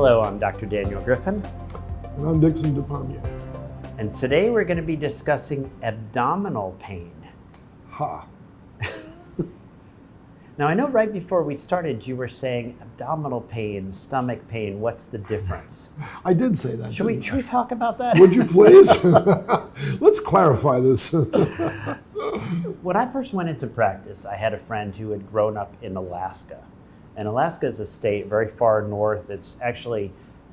Hello, I'm Dr. Daniel Griffin. And I'm Dixon DePommier. And today we're going to be discussing abdominal pain. Ha. Now, I know right before we started, you were saying abdominal pain, stomach pain, what's the difference? I did say that. Should we talk about that? Would you please? Let's clarify this. When I first went into practice, I had a friend who had grown up in Alaska. And Alaska is a state very far north. It's actually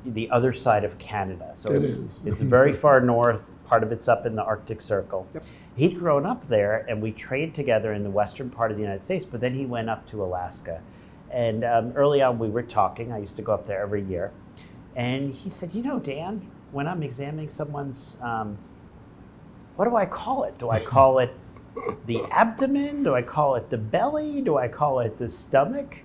the other side of Canada. So it's very far north. Part of it's up in the Arctic Circle. Yep. He'd grown up there, and we trained together in the western part of the United States, but then he went up to Alaska. And early on, we were talking. I used to go up there every year. And he said, you know, Dan, when I'm examining someone's, what do I call it? Do I call it the abdomen? Do I call it the belly? Do I call it the stomach?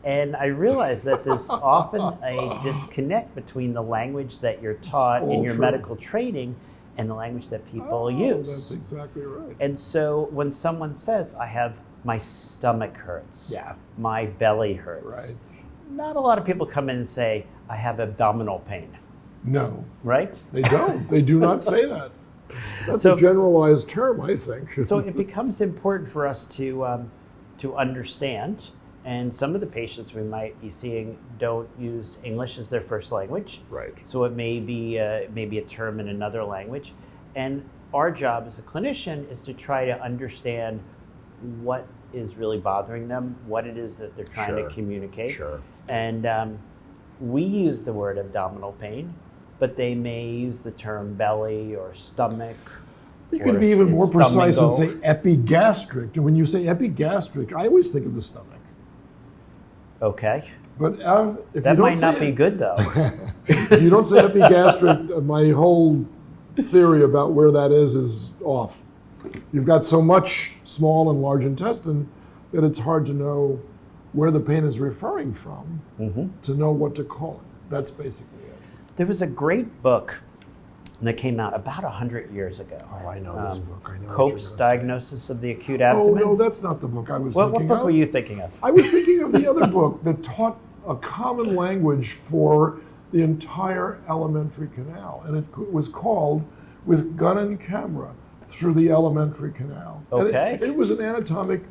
And I realized that there's often a disconnect between the language that you're taught in your medical training and the language that people use. That's exactly right. And so when someone says, I have my stomach hurts, my belly hurts, not a lot of people come in and say, I have abdominal pain. No. Right? They don't. They do not say that. That's a generalized term, I think. So it becomes important for us to understand. And some of the patients we might be seeing don't use English as their first language. Right. So it may be a term in another language. And our job as a clinician is to try to understand what is really bothering them, what it is that they're trying to communicate. Sure. And we use the word abdominal pain, but they may use the term belly or stomach. You could be even more precise and say epigastric. And when you say epigastric, I always think of the stomach. Okay. But if that you don't might not be good, though. If you don't say epigastric, my whole theory about where that is off. You've got so much small and large intestine that it's hard to know where the pain is referring from to know what to call it. That's basically it. There was a great book that came out about 100 years ago. Oh, I know this book. I know Cope's Diagnosis of the Acute Abdomen. Oh, no, that's not the book I was thinking of. What book were you thinking of? I was thinking of the other book that taught a common language for the entire alimentary canal. And it was called With Gun and Camera Through the Alimentary Canal. Okay. And it was an anatomic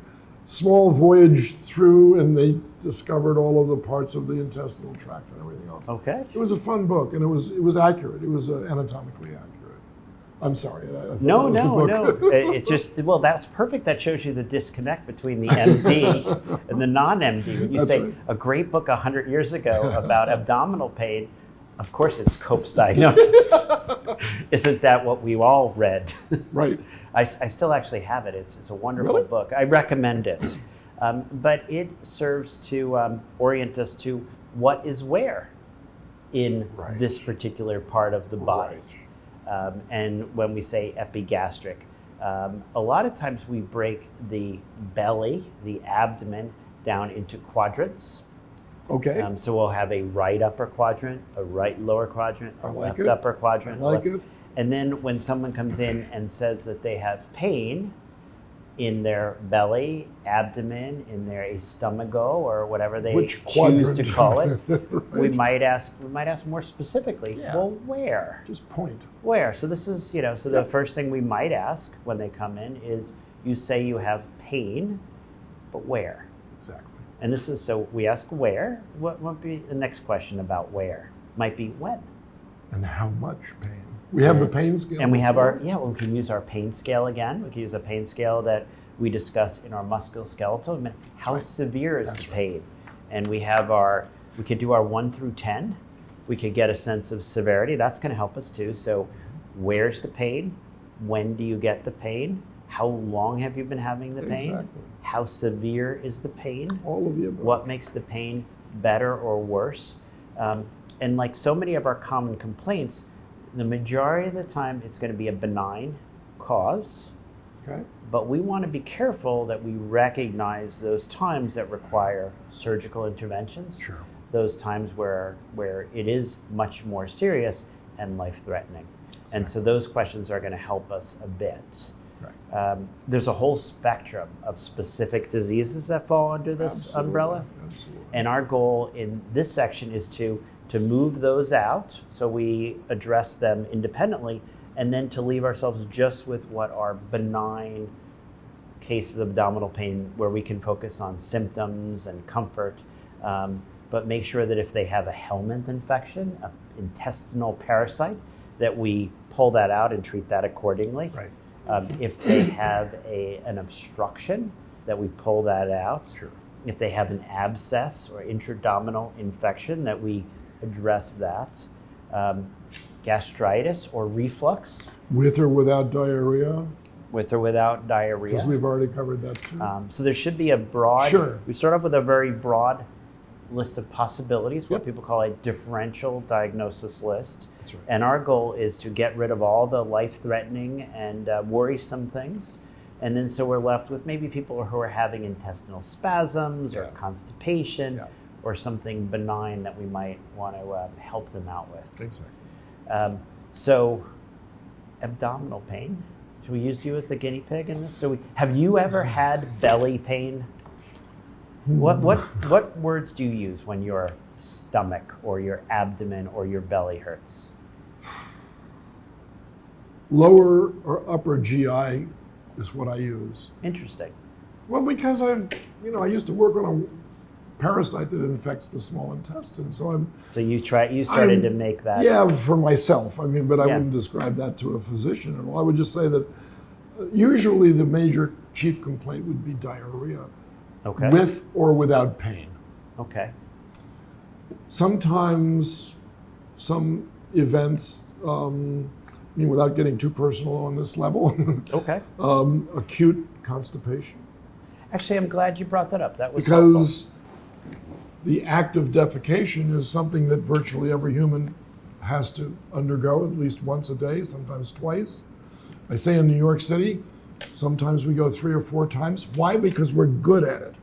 small voyage through, and they discovered all of the parts of the intestinal tract and everything else. Okay. It was a fun book, and it was accurate. It was anatomically accurate. I'm sorry. No. It just, that's perfect. That shows you the disconnect between the MD and the non-MD. When you say a great book 100 years ago about abdominal pain, of course it's Cope's Diagnosis. Isn't that what we all read? Right. I still actually have it. It's a wonderful book. I recommend it. But it serves to orient us to what is where in this particular part of the body. And when we say epigastric, a lot of times we break the belly, the abdomen, down into quadrants. Okay. So we'll have a right upper quadrant, a right lower quadrant, a left upper quadrant. I like it. And then when someone comes in and says that they have pain in their belly, abdomen, in their estomago, or whatever they choose to call it, we might ask more specifically, well, where? Just point. Where? So this is, so the first thing we might ask when they come in is, you say you have pain, but where? Exactly. And this is, so we ask where. What would be the next question about where? Might be when. And how much pain? We have the pain scale. And we have we can use our pain scale again. We can use a pain scale that we discuss in our musculoskeletal. How severe is the pain? And we have we could do our 1 through 10. We could get a sense of severity. That's going to help us too. So where's the pain? When do you get the pain? How long have you been having the pain? Exactly. How severe is the pain? All of the above. What makes the pain better or worse? And like so many of our common complaints, the majority of the time it's going to be a benign cause. Okay. But we want to be careful that we recognize those times that require surgical interventions. Sure. Those times where it is much more serious and life-threatening. Exactly. And so those questions are going to help us a bit. Right. There's a whole spectrum of specific diseases that fall under this umbrella. Absolutely. And our goal in this section is to to move those out so we address them independently, and then to leave ourselves just with what are benign cases of abdominal pain where we can focus on symptoms and comfort, but make sure that if they have a helminth infection, an intestinal parasite, that we pull that out and treat that accordingly. Right. If they have an obstruction, that we pull that out. Sure. If they have an abscess or intra-abdominal infection, that we address that. Gastritis or reflux. With or without diarrhea? With or without diarrhea. Because we've already covered that too. So there should be a broad, Sure. we start off with a very broad list of possibilities, what Yep. people call a differential diagnosis list. That's right. And our goal is to get rid of all the life-threatening and worrisome things. And then so we're left with maybe people who are having intestinal spasms or Yeah. constipation Yeah. or something benign that we might want to help them out with. Exactly. So abdominal pain, should we use you as the guinea pig in this? So have you ever had belly pain? What words do you use when your stomach or your abdomen or your belly hurts? Lower or upper GI is what I use. Interesting. Well, because I used to work on a parasite that infects the small intestine, so So you started to make that. Yeah, for myself. I mean, but I Yeah. wouldn't describe that to a physician at all. I would just say that usually the major chief complaint would be diarrhea, Okay. with or without pain. Okay. Sometimes some events, without getting too personal on this level, Okay. acute constipation. Actually, I'm glad you brought that up. That was helpful. Because the act of defecation is something that virtually every human has to undergo at least once a day, sometimes twice. I say in New York City, sometimes we go 3 or 4 times. Why? Because we're good at it.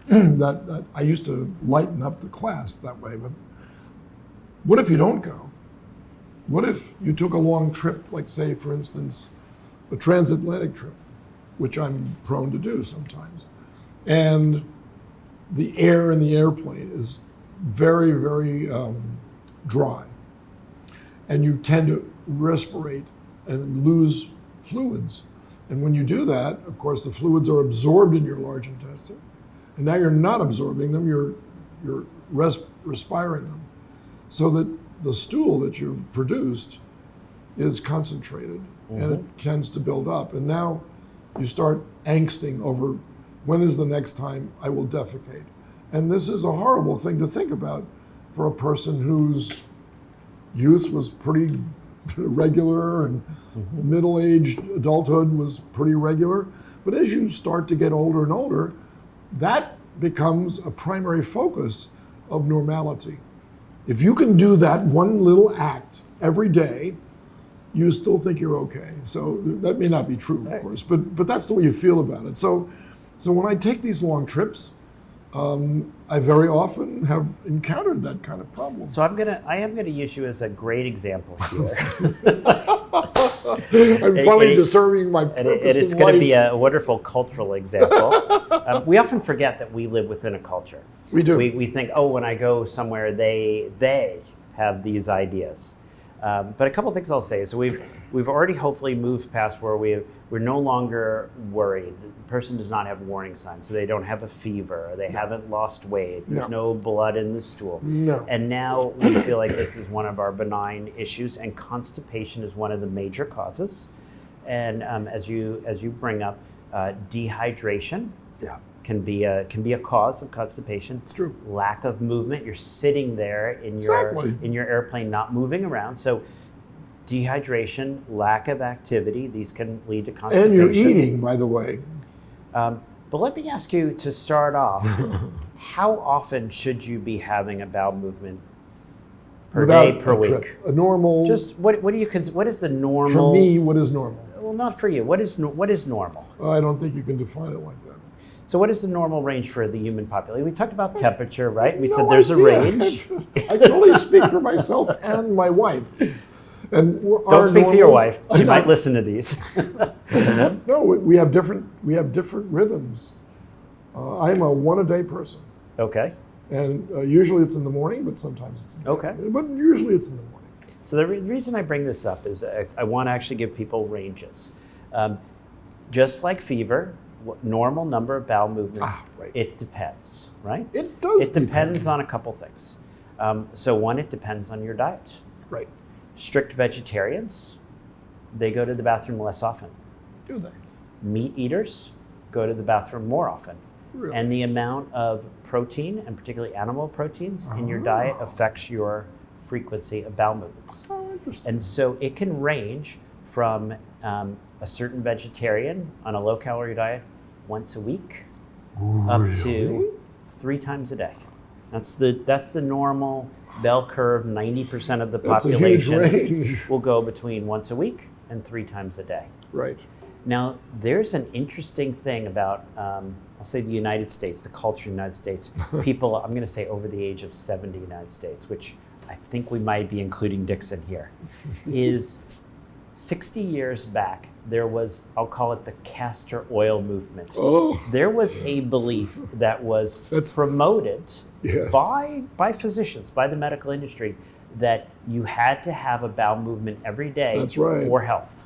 that I used to lighten up the class that way, but what if you don't go? What if you took a long trip, like say, for instance, a transatlantic trip, which I'm prone to do sometimes, and the air in the airplane is very, very dry, and you tend to respirate and lose fluids. And when you do that, of course, the fluids are absorbed in your large intestine, and now you're not absorbing them, you're respiring them, so that the stool that you've produced is concentrated, and it tends to build up. And now you start angsting over when is the next time I will defecate. And this is a horrible thing to think about for a person whose youth was pretty regular and middle-aged adulthood was pretty regular. But as you start to get older and older, that becomes a primary focus of normality. If you can do that one little act every day, you still think you're okay. So that may not be true, of course, but that's the way you feel about it. So when I take these long trips, I very often have encountered that kind of problem. So I am gonna use you as a great example here. I'm finally discerning my purpose and it's in going to life. be a wonderful cultural example. We often forget that we live within a culture. We do. We think, oh, when I go somewhere, they have these ideas. But a couple of things I'll say. So we've already hopefully moved past where we're no longer worried. The person does not have warning signs, so they don't have a fever, or they haven't lost weight. There's no blood in the stool. No. And now we feel like this is one of our benign issues, and constipation is one of the major causes. And as you bring up, dehydration. Yeah. Can be a cause of constipation. It's true. Lack of movement. You're sitting there in your airplane, not moving around. So dehydration, lack of activity, these can lead to constipation. And you're eating, by the way. But let me ask you to start off, how often should you be having a bowel movement per day, per week? Trip. A normal. Just what do you consider? What is the normal? For me, what is normal? Well, not for you. What is normal? I don't think you can define it like that. So what is the normal range for the human population? We talked about temperature, right? We No said there's a idea. range. I can only speak for myself and my wife. And Don't speak for your wife. She might listen to these. No, we have different rhythms. I'm a 1-a-day person. Okay. And usually it's in the morning, but sometimes it's in the afternoon. But usually it's in the morning. So the reason I bring this up is I want to actually give people ranges. Just like fever, normal number of bowel movements, it depends, right? It does. It depends on a couple things. So one, it depends on your diet. Right. Strict vegetarians, they go to the bathroom less often. Do they? Meat eaters go to the bathroom more often. Really? And the amount of protein, and particularly animal proteins, in your diet affects your frequency of bowel movements. Oh, interesting. And so it can range from a certain vegetarian on a low-calorie diet once a week up to 3 times a day. That's the normal bell curve. 90% of the population will go between once a week and 3 times a day. Right. Now, there's an interesting thing about, I'll say the United States, the culture of the United States. People, I'm going to say over the age of 70 United States, which I think we might be including Dixon here, is 60 years back, there was, I'll call it the castor oil movement. Oh. There was a belief that was promoted by physicians, by the medical industry, that you had to have a bowel movement every day for health.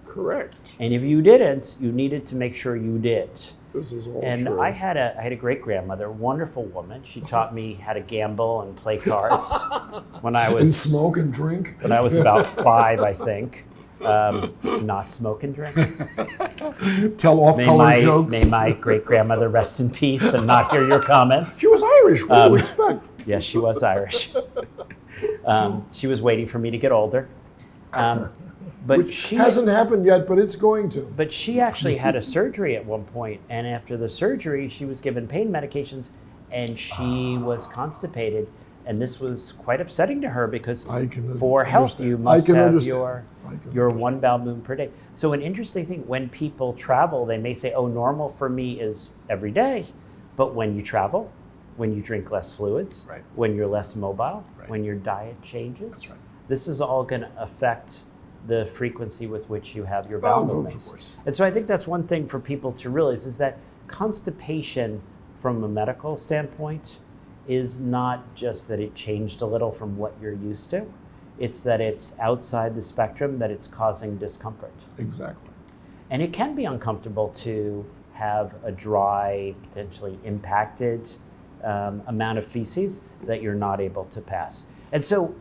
Correct. And if you didn't, you needed to make sure you did. This is all and true. I had a great grandmother, a wonderful woman. She taught me how to gamble and play cards when I was and smoke and drink. When I was about 5, I think. Not smoke and drink. Tell off-color jokes. May my great grandmother rest in peace and not hear your comments. She was Irish. What do you expect? Yes, she was Irish. She was waiting for me to get older. But Which hasn't happened yet, but it's going to. But she actually had a surgery at one point, and after the surgery, she was given pain medications, and she was constipated, and this was quite upsetting to her because for health, you must have your 1 bowel movement per day. So an interesting thing, when people travel, they may say, oh, normal for me is every day, but when you travel, when you drink less fluids, when you're less mobile, when your diet changes, this is all going to affect the frequency with which you have your bowel movements. And so I think that's one thing for people to realize is that constipation from a medical standpoint is not just that it changed a little from what you're used to. It's that it's outside the spectrum, that it's causing discomfort. Exactly. And it can be uncomfortable to have a dry, potentially impacted amount of feces that you're not able to pass. And so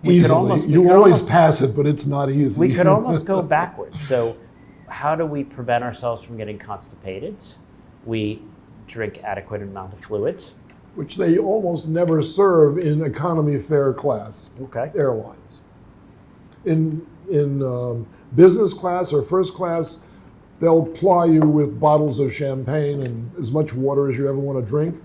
you always pass it, but it's not easy. We could almost go backwards. So how do we prevent ourselves from getting constipated? We drink adequate amount of fluids. Which they almost never serve in economy fare class airlines. In business class or first class, they'll ply you with bottles of champagne and as much water as you ever want to drink.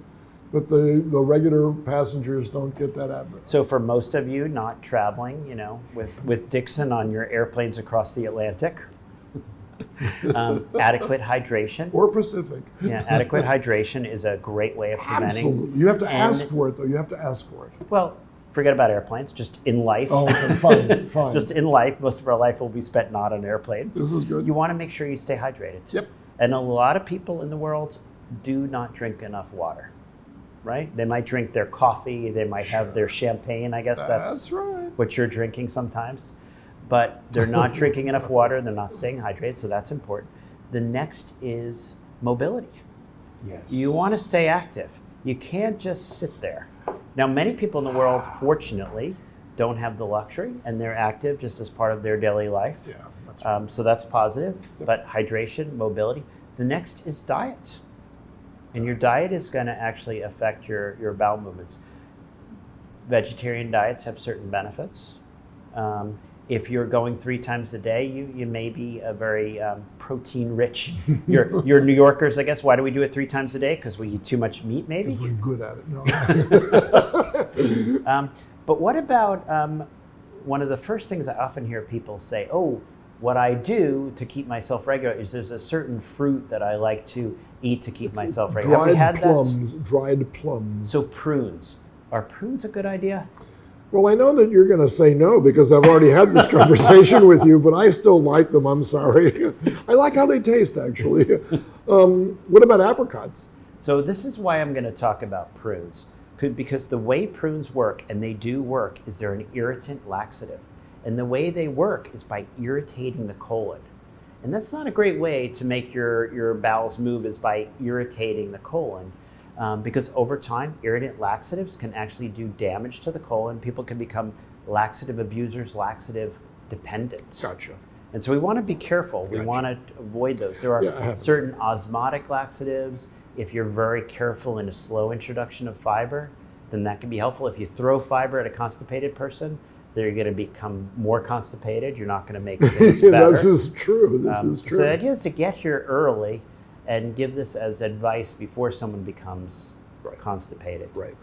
But the regular passengers don't get that advert. So for most of you not traveling, with Dixon on your airplanes across the Atlantic, adequate hydration. Or Pacific. Yeah, adequate hydration is a great way of preventing. Absolutely. You have to ask for it, though. You have to ask for it. Well, forget about airplanes, just in life. Oh, okay, fine. Just in life, most of our life will be spent not on airplanes. This is good. You want to make sure you stay hydrated. Yep. And a lot of people in the world do not drink enough water. Right? They might drink their coffee, they might have their champagne, I guess that's right. What you're drinking sometimes. But they're not drinking enough water, they're not staying hydrated, so that's important. The next is mobility. Yes. You want to stay active. You can't just sit there. Now, many people in the world, fortunately, don't have the luxury, and they're active just as part of their daily life. Yeah, that's right. So that's positive, but hydration, mobility. The next is diet. And your diet is going to actually affect your bowel movements. Vegetarian diets have certain benefits. If you're going 3 times a day, you may be a very protein-rich. You're New Yorkers, I guess. Why do we do it 3 times a day? Because we eat too much meat, maybe? Because we're good at it. No. But what about one of the first things I often hear people say, oh, what I do to keep myself regular is there's a certain fruit that I like to eat to keep myself regular. Have we had that? Dried plums. So prunes. Are prunes a good idea? Well, I know that you're going to say no because I've already had this conversation with you, but I still like them. I'm sorry. I like how they taste, actually. What about apricots? So this is why I'm going to talk about prunes, because the way prunes work, and they do work, is they're an irritant laxative. And the way they work is by irritating the colon. And that's not a great way to make your bowels move, is by irritating the colon. Because over time, irritant laxatives can actually do damage to the colon. People can become laxative abusers, laxative dependents. Gotcha. And so we want to be careful. We Gotcha. want to avoid those. There are certain osmotic laxatives. If you're very careful in a slow introduction of fiber, then that can be helpful. If you throw fiber at a constipated person, they're going to become more constipated. You're not going to make things better. This is true. This is true. So the idea is to get here early and give this as advice before someone becomes constipated. Right.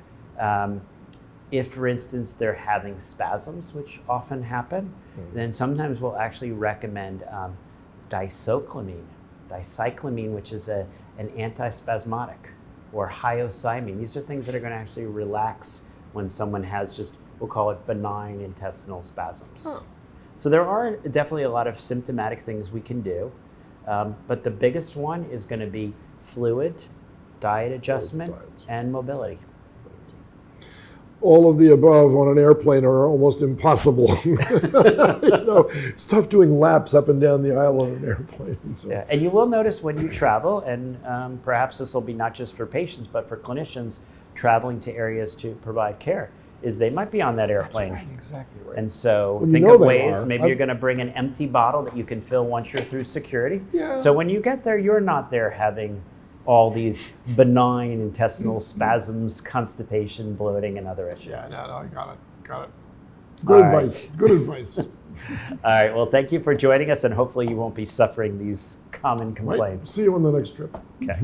If, for instance, they're having spasms, which often happen, then sometimes we'll actually recommend dicyclamine, which is an antispasmodic, or hyoscyamin. These are things that are going to actually relax when someone has just, we'll call it benign intestinal spasms. Huh. So there are definitely a lot of symptomatic things we can do, but the biggest one is going to be fluid, diet adjustment, and mobility. All of the above on an airplane are almost impossible. It's tough doing laps up and down the aisle on an airplane. So. Yeah, and you will notice when you travel, and perhaps this will be not just for patients, but for clinicians traveling to areas to provide care, is they might be on that airplane. That's right, exactly right. And so Well, think of ways, maybe you're going to bring an empty bottle that you can fill once you're through security. Yeah. So when you get there, you're not there having all these benign intestinal spasms, constipation, bloating, and other issues. Yeah, no, I got it. Good advice. Good advice. All right, well, thank you for joining us, and hopefully you won't be suffering these common complaints. See you on the next trip. Okay.